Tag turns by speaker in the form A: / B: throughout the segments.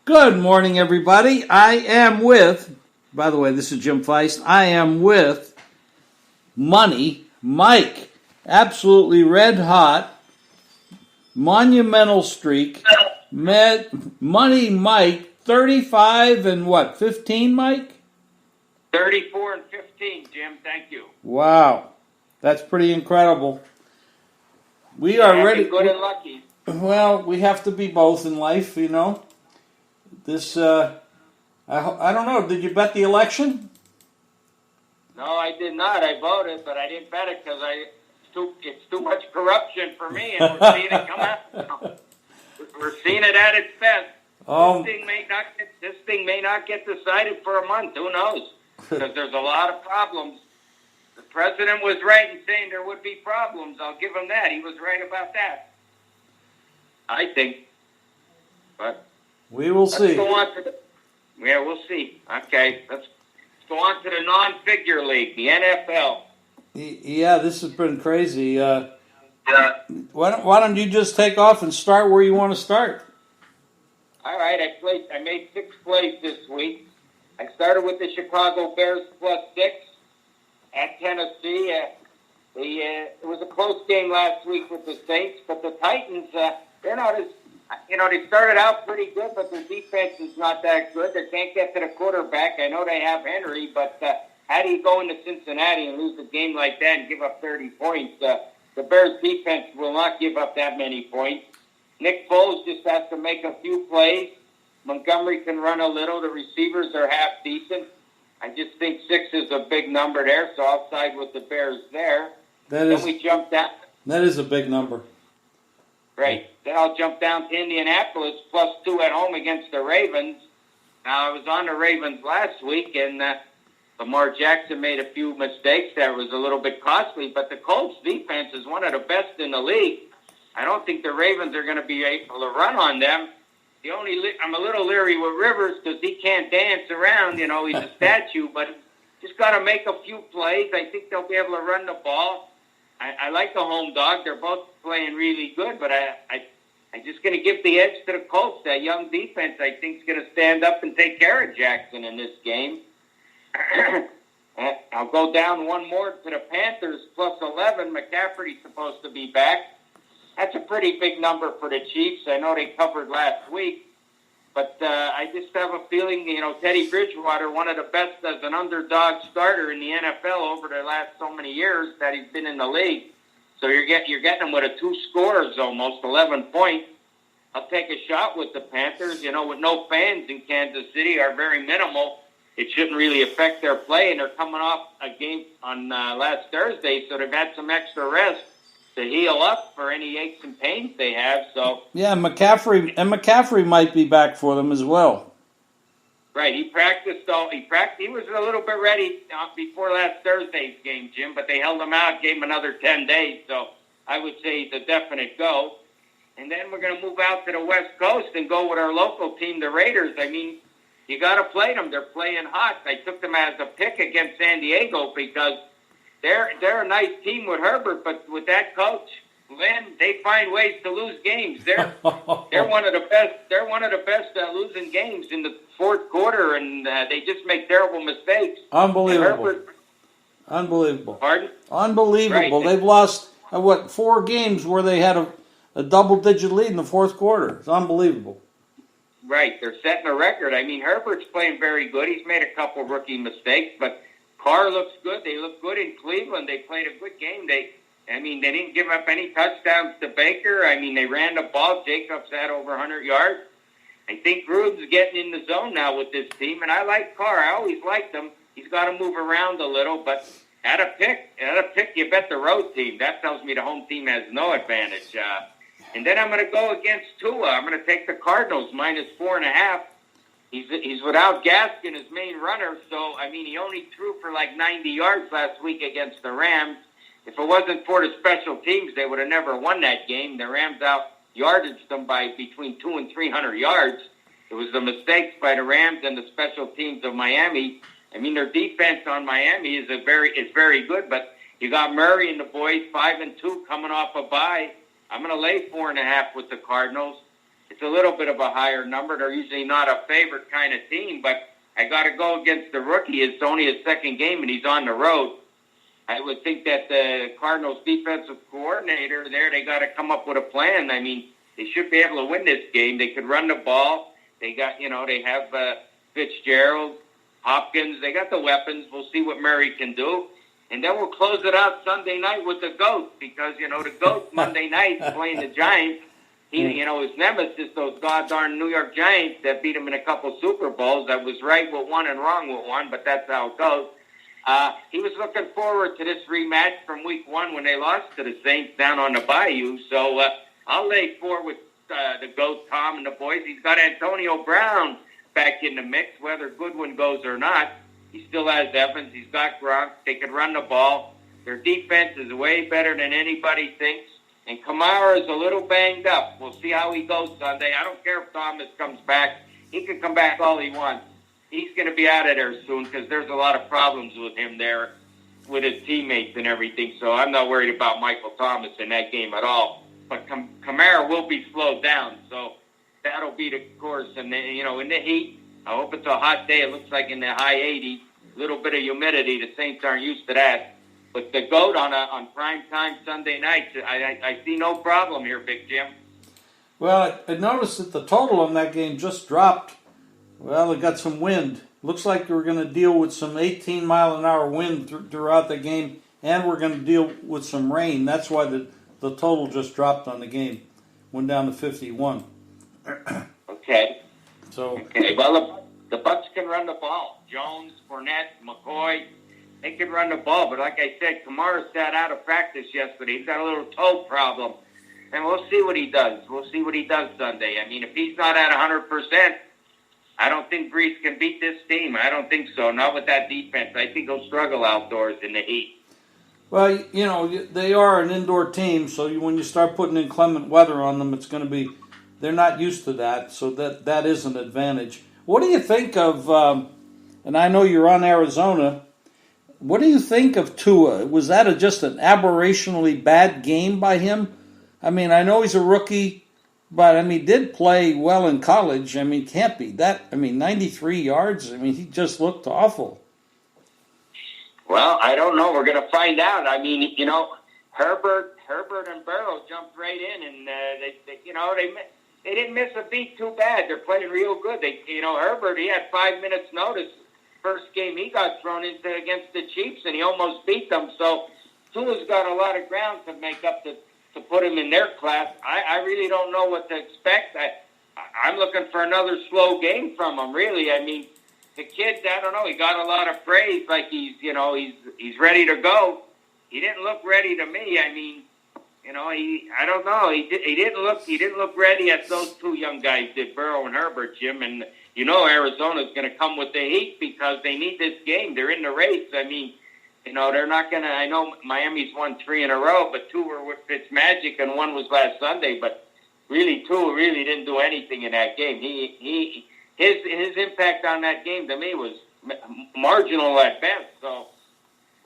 A: Good morning, everybody. I am with, by the way, this is Jim Feist. I am with Money Mike. Absolutely red hot, monumental streak. Money Mike, 35 and what, 15, Mike?
B: 34 and 15, Jim. Thank you.
A: Wow. That's pretty incredible. We are ready.
B: Good and lucky.
A: Well, we have to be both in life, you know. This, I don't know. Did you bet the election?
B: No, I did not. I voted, but I didn't bet it because it's too much corruption for me, and we're seeing it come out. We're seeing it at its best. This thing may not get decided for a month. Who knows? Because there's a lot of problems. The president was right in saying there would be problems. I'll give him that. He was right about that. I think. But
A: we will see.
B: We'll see. Okay, let's go on to the non-figure league, the NFL.
A: Yeah, this has been crazy. Why don't you just take off and start where you want to start?
B: All right, I made 6 plays this week. I started with the Chicago Bears +6 at Tennessee. It was a close game last week with the Saints, but the Titans, they're not as, they started out pretty good, but their defense is not that good. They can't get to the quarterback. I know they have Henry, but how do you go into Cincinnati and lose a game like that and give up 30 points? The Bears defense will not give up that many points. Nick Foles just has to make a few plays. Montgomery can run a little. The receivers are half decent. I just think 6 is a big number there, so I'll side with the Bears there. Then we jump down.
A: That is a big number.
B: Right. Then I'll jump down to Indianapolis, +2 at home against the Ravens. Now, I was on the Ravens last week, and Lamar Jackson made a few mistakes that was a little bit costly, but the Colts defense is one of the best in the league. I don't think the Ravens are going to be able to run on them. I'm a little leery with Rivers because he can't dance around. He's a statue, but just got to make a few plays. I think they'll be able to run the ball. I like the home dog. They're both playing really good, but I'm just going to give the edge to the Colts. That young defense, I think, is going to stand up and take care of Jackson in this game. I'll go down one more to the Panthers, +11. McCaffrey's supposed to be back. That's a pretty big number for the Chiefs. I know they covered last week, but I just have a feeling, Teddy Bridgewater, one of the best as an underdog starter in the NFL over the last so many years that he's been in the league. So you're getting him with 2 scores almost, 11 points. I'll take a shot with the Panthers. With no fans in Kansas City are very minimal. It shouldn't really affect their play, and they're coming off a game on last Thursday, so they've had some extra rest to heal up for any aches and pains they have. So
A: yeah, McCaffrey might be back for them as well.
B: Right, he practiced. He was a little bit ready before last Thursday's game, Jim, but they held him out, gave him another 10 days. So I would say he's a definite go. And then we're going to move out to the West Coast and go with our local team, the Raiders. I mean, you got to play them. They're playing hot. I took them as a pick against San Diego because they're a nice team with Herbert, but with that coach, Lynn, they find ways to lose games. They're one of the best. They're one of the best at losing games in the fourth quarter, and they just make terrible mistakes.
A: Unbelievable. Unbelievable.
B: Pardon?
A: Unbelievable.
B: Right.
A: They've lost 4 games where they had a double-digit lead in the fourth quarter. It's unbelievable.
B: Right, they're setting a record. I mean, Herbert's playing very good. He's made a couple rookie mistakes, but Carr looks good. They look good in Cleveland. They played a good game. They didn't give up any touchdowns to Baker. I mean, they ran the ball. Jacobs had over 100 yards. I think Gruden's getting in the zone now with this team, and I like Carr. I always liked him. He's got to move around a little, but at a pick, you bet the road team. That tells me the home team has no advantage. And then I'm going to go against Tua. I'm going to take the Cardinals -4.5. He's without Gaskin, his main runner, so, I mean, he only threw for like 90 yards last week against the Rams. If it wasn't for the special teams, they would have never won that game. The Rams out-yardaged them by between 200 and 300 yards. It was the mistakes by the Rams and the special teams of Miami. I mean, their defense on Miami is very good, but you got Murray and the boys, 5-2, coming off a bye. I'm going to lay 4.5 with the Cardinals. it's a little bit of a higher number. They're usually not a favorite kind of team, but I got to go against the rookie. It's only his second game, and he's on the road. I would think that the Cardinals' defensive coordinator there, they got to come up with a plan. I mean, they should be able to win this game. They could run the ball. They got, they have Fitzgerald, Hopkins. They got the weapons. We'll see what Murray can do. And then we'll close it out Sunday night with the GOAT because, the GOAT Monday night playing the Giants. He, his nemesis, those goddamn New York Giants that beat him in a couple Super Bowls. I was right with one and wrong with one, but that's how it goes. He was looking forward to this rematch from Week 1 when they lost to the Saints down on the Bayou. So I'll lay 4 with the GOAT, Tom, and the boys. He's got Antonio Brown back in the mix, whether Goodwin goes or not. He still has Evans. He's got Gronk. They can run the ball. Their defense is way better than anybody thinks. And Kamara is a little banged up. We'll see how he goes Sunday. I don't care if Thomas comes back. He can come back all he wants. He's going to be out of there soon because there's a lot of problems with him there, with his teammates and everything. So I'm not worried about Michael Thomas in that game at all. But Kamara will be slowed down. So that'll be the course. And, in the heat, I hope it's a hot day. It looks like in the high 80s, a little bit of humidity. The Saints aren't used to that. But the GOAT on prime time Sunday night, I see no problem here, Big Jim.
A: Well, I noticed that the total on that game just dropped. Well, it got some wind. Looks like we're going to deal with some 18-mile-an-hour wind throughout the game, and we're going to deal with some rain. That's why the total just dropped on the game. Went down to 51.
B: Okay.
A: Okay.
B: Well, the Bucs can run the ball. Jones, Fournette, McCoy, they can run the ball. But like I said, Kamara sat out of practice yesterday. He's got a little toe problem. And we'll see what he does. We'll see what he does Sunday. I mean, if he's not at 100%, I don't think Brees can beat this team. I don't think so. Not with that defense. I think he'll struggle outdoors in the heat.
A: Well, they are an indoor team, so when you start putting inclement weather on them, it's going to be, they're not used to that, so that is an advantage. What do you think of, and I know you're on Arizona, what do you think of Tua? Was that just an aberrationally bad game by him? I mean, I know he's a rookie, but, he did play well in college. Can't be that. 93 yards. He just looked awful.
B: Well, I don't know. We're going to find out. Herbert and Burrow jumped right in, and they didn't miss a beat too bad. They're playing real good. Herbert, he had 5 minutes notice. First game he got thrown into against the Chiefs, and he almost beat them. So Tua's got a lot of ground to make up to put him in their class. I really don't know what to expect. I'm looking for another slow game from him, really. The kid, I don't know, he got a lot of praise, like he's ready to go. He didn't look ready to me. I don't know. He didn't look ready as those two young guys did, Burrow and Herbert, Jim. And Arizona's going to come with the heat because they need this game. They're in the race. They're not going to. I know Miami's won 3 in a row, but 2 were with Fitzmagic and 1 was last Sunday. But really, Tua really didn't do anything in that game. His impact on that game to me was marginal at best. So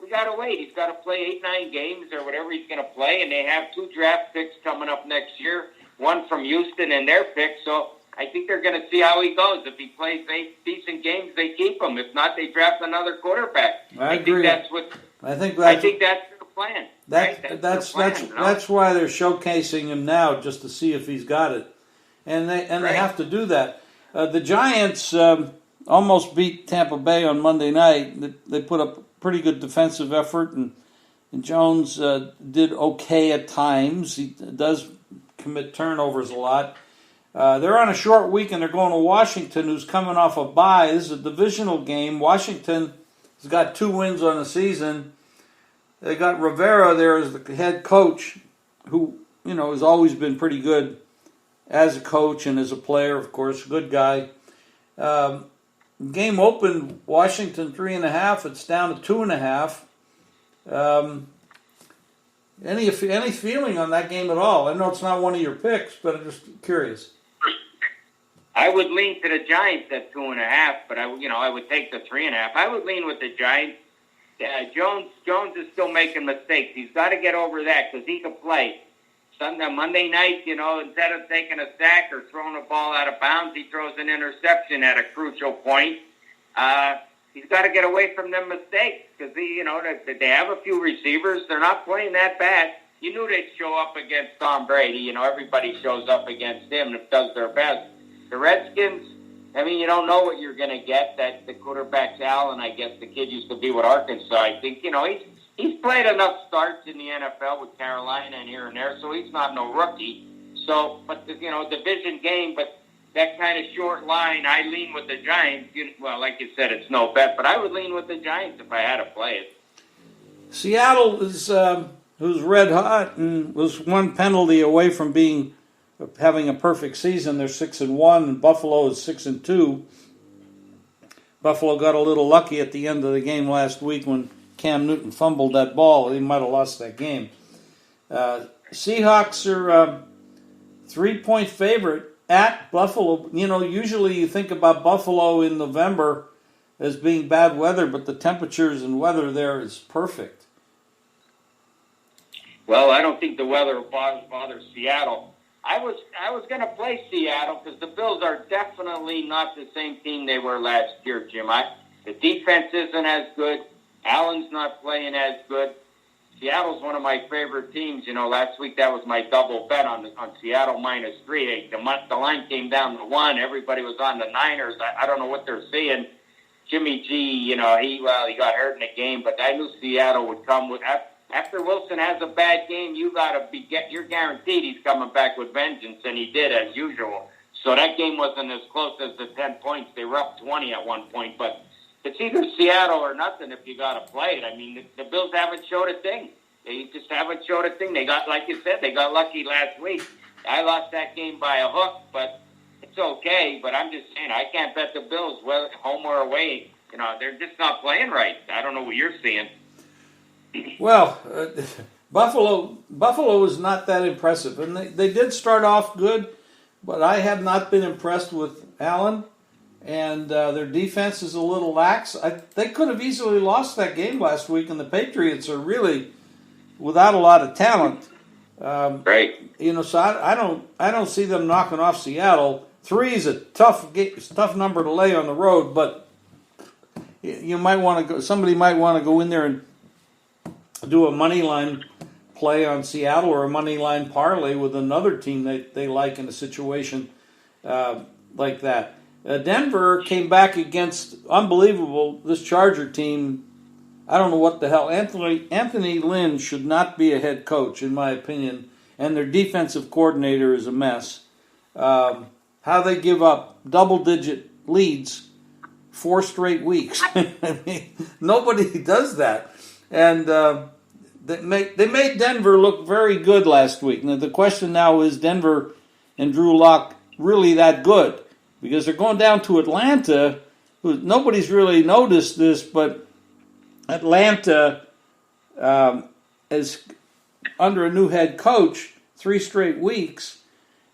B: we got to wait. He's got to play 8-9 games or whatever he's going to play, and they have 2 draft picks coming up next year, 1 from Houston and their pick. So I think they're going to see how he goes. If he plays 8 decent games, they keep him. If not, they draft another quarterback.
A: I agree.
B: I think that's the plan.
A: That's why they're showcasing him now, just to see if he's got it, and they have to do that. The Giants almost beat Tampa Bay on Monday night. They put up a pretty good defensive effort, and Jones did okay at times. He does commit turnovers a lot. They're on a short week, and they're going to Washington, who's coming off a bye. This is a divisional game. Washington has got 2 wins on the season. They got Rivera there as the head coach, who has always been pretty good as a coach and as a player, of course, good guy. Game opened Washington 3.5. It's down to 2.5. Any feeling on that game at all? I know it's not one of your picks, but I'm just curious.
B: I would lean to the Giants at 2.5, but I would take the 3.5. I would lean with the Giants. Jones is still making mistakes. He's got to get over that because he can play. Monday night, instead of taking a sack or throwing a ball out of bounds, he throws an interception at a crucial point. He's got to get away from them mistakes because they have a few receivers. They're not playing that bad. You knew they'd show up against Tom Brady. Everybody shows up against him and does their best. The Redskins, you don't know what you're going to get. That the quarterback's Allen, I guess the kid used to be with Arkansas. I think, he's played enough starts in the NFL with Carolina and here and there, so he's not no rookie. So, but, division game, but that kind of short line, I lean with the Giants. Well, like you said, it's no bet, but I would lean with the Giants if I had to play it.
A: Seattle is who's red hot and was one penalty away from having a perfect season. They're 6-1, and Buffalo is 6-2. Buffalo got a little lucky at the end of the game last week when Cam Newton fumbled that ball. He might have lost that game. Seahawks are 3-point favorite at Buffalo. Usually you think about Buffalo in November as being bad weather, but the temperatures and weather there is perfect.
B: Well, I don't think the weather bothers Seattle. I was going to play Seattle because the Bills are definitely not the same team they were last year, Jim. The defense isn't as good. Allen's not playing as good. Seattle's one of my favorite teams. Last week that was my double bet on Seattle -3. The line came down to 1. Everybody was on the Niners. I don't know what they're seeing. Jimmy G, he got hurt in the game, but I knew Seattle would come with. After Wilson has a bad game, you're guaranteed he's coming back with vengeance, and he did as usual. So that game wasn't as close as the 10 points. They were up 20 at one point, but it's either Seattle or nothing if you got to play it. The Bills haven't showed a thing. They just haven't showed a thing. They got, like you said, they got lucky last week. I lost that game by a hook, but it's okay. But I'm just saying, I can't bet the Bills, home or away. They're just not playing right. I don't know what you're seeing.
A: Well, Buffalo is not that impressive, and they did start off good, but I have not been impressed with Allen, and their defense is a little lax. They could have easily lost that game last week, and the Patriots are really without a lot of talent.
B: Right.
A: So I don't see them knocking off Seattle. 3 is a tough number to lay on the road, but you might want to go. Somebody might want to go in there and do a money line play on Seattle or a money line parlay with another team that they like in a situation like that. Denver came back against unbelievable this Charger team. I don't know what the hell. Anthony Lynn should not be a head coach, in my opinion, and their defensive coordinator is a mess. How they give up double-digit leads 4 straight weeks. Nobody does that. And they made Denver look very good last week. Now, the question now is Denver and Drew Lock really that good? Because they're going down to Atlanta. Nobody's really noticed this, but Atlanta is under a new head coach 3 straight weeks,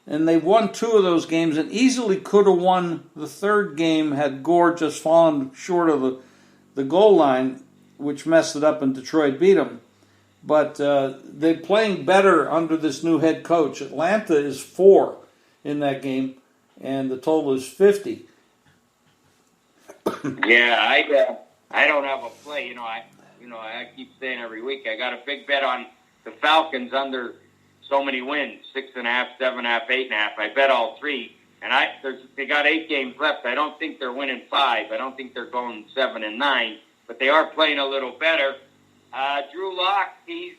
A: and they won 2 of those games and easily could have won the 3rd game had Gore just fallen short of the goal line, which messed it up and Detroit beat them. But they're playing better under this new head coach. Atlanta is 4 in that game, and the total is 50.
B: Yeah, I don't have a play. I keep saying every week I got a big bet on the Falcons under so many wins, 6.5, 7.5, 8.5. I bet all 3, and they got 8 games left. I don't think they're winning 5. I don't think they're going 7-9, but they are playing a little better. Drew Lock, he's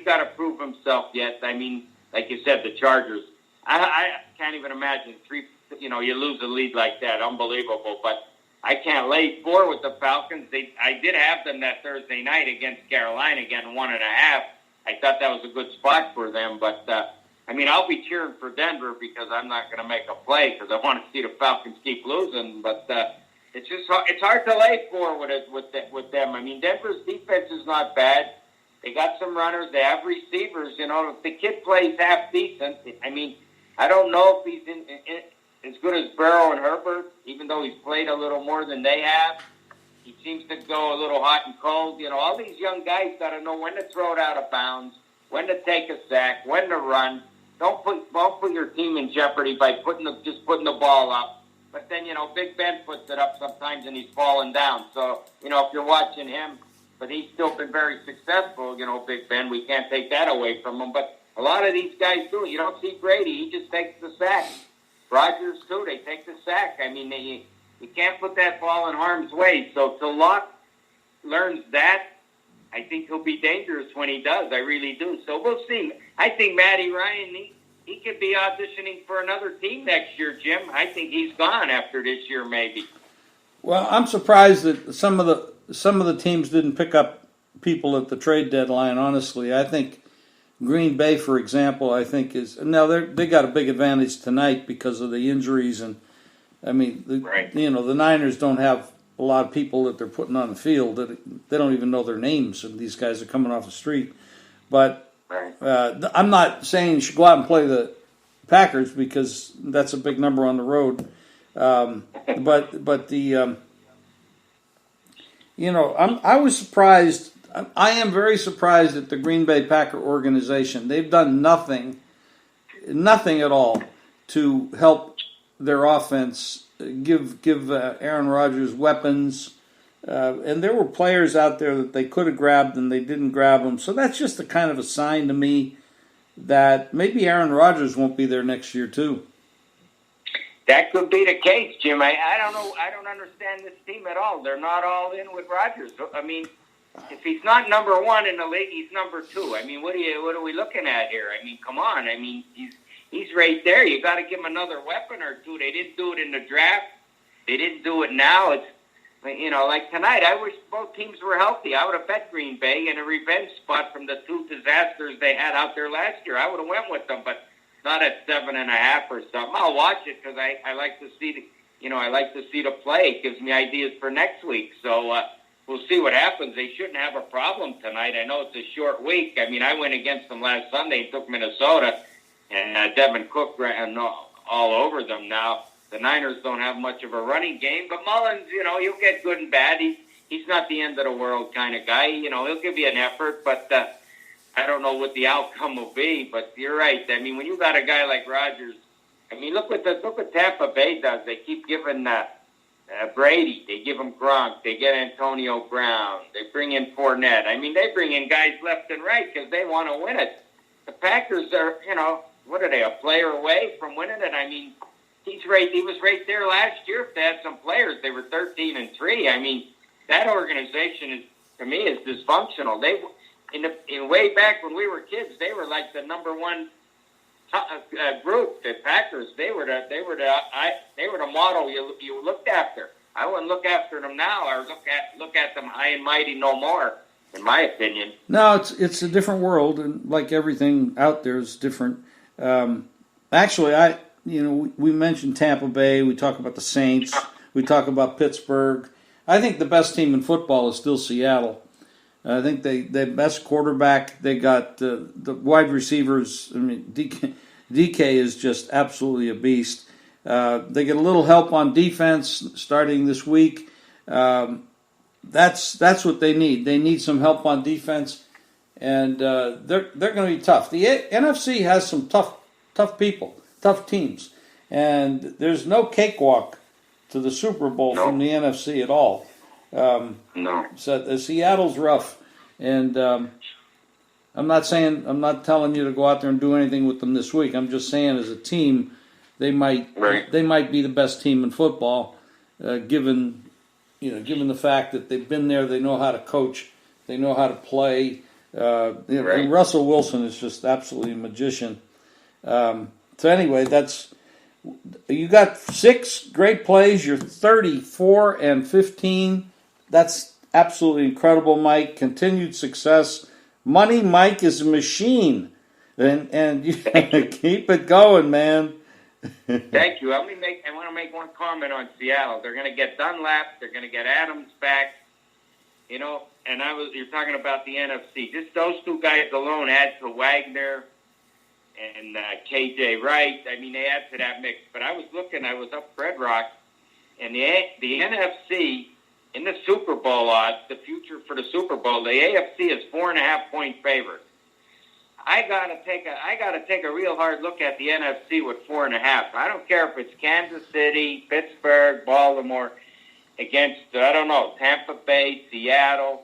B: got to prove himself yet. Like you said, the Chargers. I can't even imagine 3. You lose a lead like that, unbelievable. But I can't lay 4 with the Falcons. I did have them that Thursday night against Carolina again, 1.5. I thought that was a good spot for them. But I'll be cheering for Denver because I'm not going to make a play because I want to see the Falcons keep losing. But it's hard to lay 4 with them. Denver's defense is not bad. They got some runners. They have receivers. If the kid plays half decent, I don't know if he's as good as Burrow and Herbert, even though he's played a little more than they have. He seems to go a little hot and cold. All these young guys got to know when to throw it out of bounds, when to take a sack, when to run. Don't put your team in jeopardy by putting the ball up. But then, Big Ben puts it up sometimes and he's falling down. So, if you're watching him, but he's still been very successful, Big Ben. We can't take that away from him. But a lot of these guys do. You don't see Brady. He just takes the sack. Rodgers, too, they take the sack. I mean, you can't put that ball in harm's way. So till Locke learns that, I think he'll be dangerous when he does. I really do. So we'll see. I think Matty Ryan, he could be auditioning for another team next year, Jim. I think he's gone after this year, maybe.
A: Well, I'm surprised that some of the teams didn't pick up people at the trade deadline. Honestly, I think Green Bay, for example, I think they got a big advantage tonight because of the injuries, and I mean, the Niners don't have a lot of people that they're putting on the field that they don't even know their names, and these guys are coming off the street. But I'm not saying you should go out and play the Packers because that's a big number on the road. But the I was surprised. I am very surprised at the Green Bay Packer organization. They've done nothing at all to help their offense, give Aaron Rodgers weapons. And there were players out there that they could have grabbed and they didn't grab them. So that's just a kind of a sign to me that maybe Aaron Rodgers won't be there next year too.
B: That could be the case, Jim. I don't know. I don't understand this team at all. They're not all in with Rodgers. I mean, if he's not number one in the league, he's number two. I mean, what are we looking at here? I mean, come on. I mean, he's right there. You got to give him another weapon or two. They didn't do it in the draft. They didn't do it now. It's like tonight. I wish both teams were healthy. I would have bet Green Bay in a revenge spot from the two disasters they had out there last year. I would have went with them, but not at 7.5 or something. I'll watch it because I like to see the play. It gives me ideas for next week. So. We'll see what happens. They shouldn't have a problem tonight. I know it's a short week. I mean, I went against them last Sunday and took Minnesota, and Devin Cook ran all over them. Now, the Niners don't have much of a running game, but Mullins, he'll get good and bad. He's not the end of the world kind of guy. He'll give you an effort, but I don't know what the outcome will be. But you're right. I mean, when you got a guy like Rodgers, I mean, look what Tampa Bay does. They keep giving Brady, they give him Gronk, they get Antonio Brown, they bring in Fournette. I mean, they bring in guys left and right because they want to win it. The Packers are, what are they, a player away from winning it? I mean, he was right there last year. If they had some players, they were 13-3. I mean, that organization to me is dysfunctional. They, in way back when we were kids, they were like the number one group. The Packers, they were the model you looked after. I wouldn't look after them now, or look at them high and mighty no more, in my opinion.
A: No, it's a different world, and like everything out there is different. Actually, we mentioned Tampa Bay. We talk about the Saints. We talk about Pittsburgh. I think the best team in football is still Seattle. I think they best quarterback. They got the wide receivers. I mean, DK is just absolutely a beast. They get a little help on defense starting this week. That's what they need. They need some help on defense, and they're going to be tough. The NFC has some tough people, tough teams, and there's no cakewalk to the Super Bowl from the NFC at all.
B: No.
A: So Seattle's rough, and I'm not telling you to go out there and do anything with them this week. I'm just saying, as a team, they might be the best team in football, given the fact that they've been there. They know how to coach. They know how to play. And Russell Wilson is just absolutely a magician. So anyway, you got 6 great plays. You're 34-15. That's absolutely incredible, Mike. Continued success. Money, Mike, is a machine, and you keep it going, man.
B: Thank you. I want to make one comment on Seattle. They're going to get Dunlap. They're going to get Adams back. And you're talking about the NFC. Just those two guys alone add to Wagner and KJ Wright. I mean, they add to that mix. But I was up Red Rock, and the NFC in the Super Bowl odds, the future for the Super Bowl, the AFC is 4.5-point favorite. I gotta take a real hard look at the NFC with 4.5. I don't care if it's Kansas City, Pittsburgh, Baltimore, against Tampa Bay, Seattle.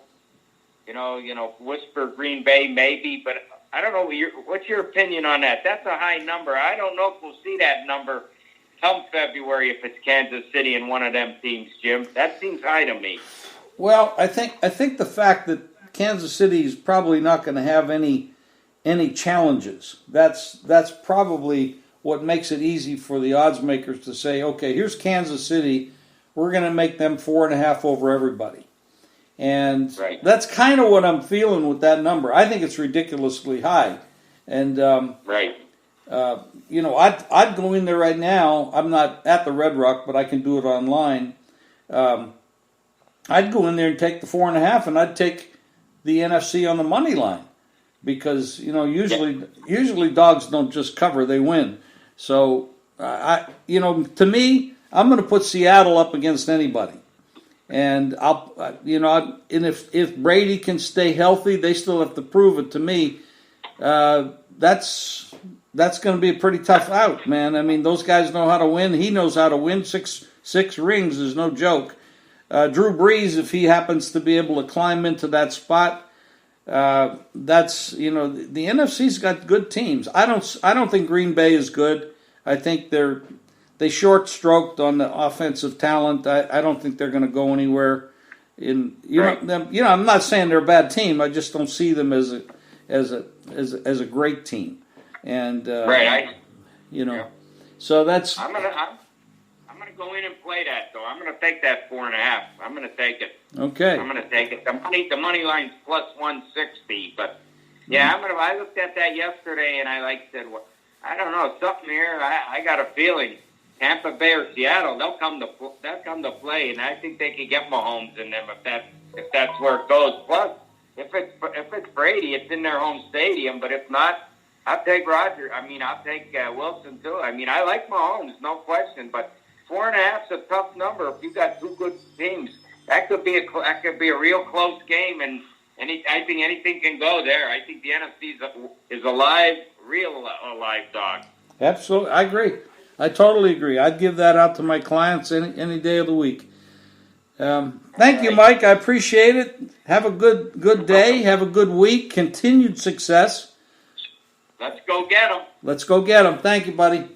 B: Whisper Green Bay maybe, but I don't know. What's your opinion on that? That's a high number. I don't know if we'll see that number come February if it's Kansas City and one of them teams, Jim. That seems high to me.
A: Well, I think the fact that Kansas City is probably not going to have any challenges. That's probably what makes it easy for the odds makers to say, okay, here's Kansas City. We're going to make them 4.5 over everybody. And
B: right.
A: That's kind of what I'm feeling with that number. I think it's ridiculously high. And,
B: right.
A: I'd go in there right now. I'm not at the Red Rock, but I can do it online. I'd go in there and take the 4.5, and I'd take the NFC on the money line. Because, usually dogs don't just cover, they win. So, to me, I'm going to put Seattle up against anybody. And and if Brady can stay healthy, they still have to prove it to me. That's going to be a pretty tough out, man. I mean, those guys know how to win. He knows how to win. Six rings is no joke. Drew Brees, if he happens to be able to climb into that spot, the NFC's got good teams. I don't think Green Bay is good. I think they short-stroked on the offensive talent. I don't think they're going to go anywhere. I'm not saying they're a bad team. I just don't see them as a great team. And
B: right,
A: so that's.
B: I'm gonna go in and play that though. I'm gonna take that 4.5. I'm gonna take it.
A: Okay.
B: I'm gonna take it. The money line's plus 160, but yeah, I looked at that yesterday and I said, well, I don't know, something here. I got a feeling. Tampa Bay or Seattle, they'll come to play, and I think they can get Mahomes in them if that's where it goes. Plus, if it's Brady, it's in their home stadium. But if not, I'll take Rodgers. I'll take Wilson too. I like Mahomes, no question. But 4.5 is a tough number. If you got two good teams, that could be a real close game, and I think anything can go there. I think the NFC is alive, real alive dog.
A: Absolutely, I agree. I totally agree. I'd give that out to my clients any day of the week. Thank you, Mike. I appreciate it. Have a good day. Have a good week. Continued success.
B: Let's go get them.
A: Let's go get them. Thank you, buddy.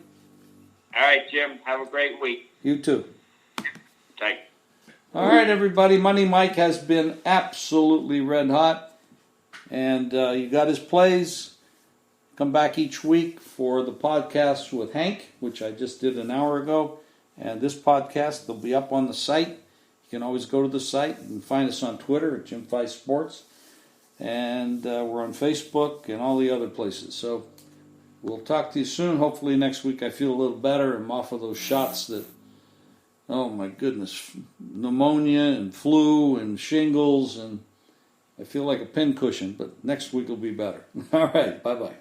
B: All right, Jim. Have a great week.
A: You too.
B: Thanks.
A: All right, everybody. Money Mike has been absolutely red hot. And you got his plays. Come back each week for the podcast with Hank, which I just did an hour ago. And this podcast, they'll be up on the site. You can always go to the site and find us on Twitter at Jim Feist Sports. And we're on Facebook and all the other places. So we'll talk to you soon. Hopefully next week I feel a little better. I'm off of those shots that, oh my goodness, pneumonia and flu and shingles. And I feel like a pincushion, but next week will be better. All right, bye-bye.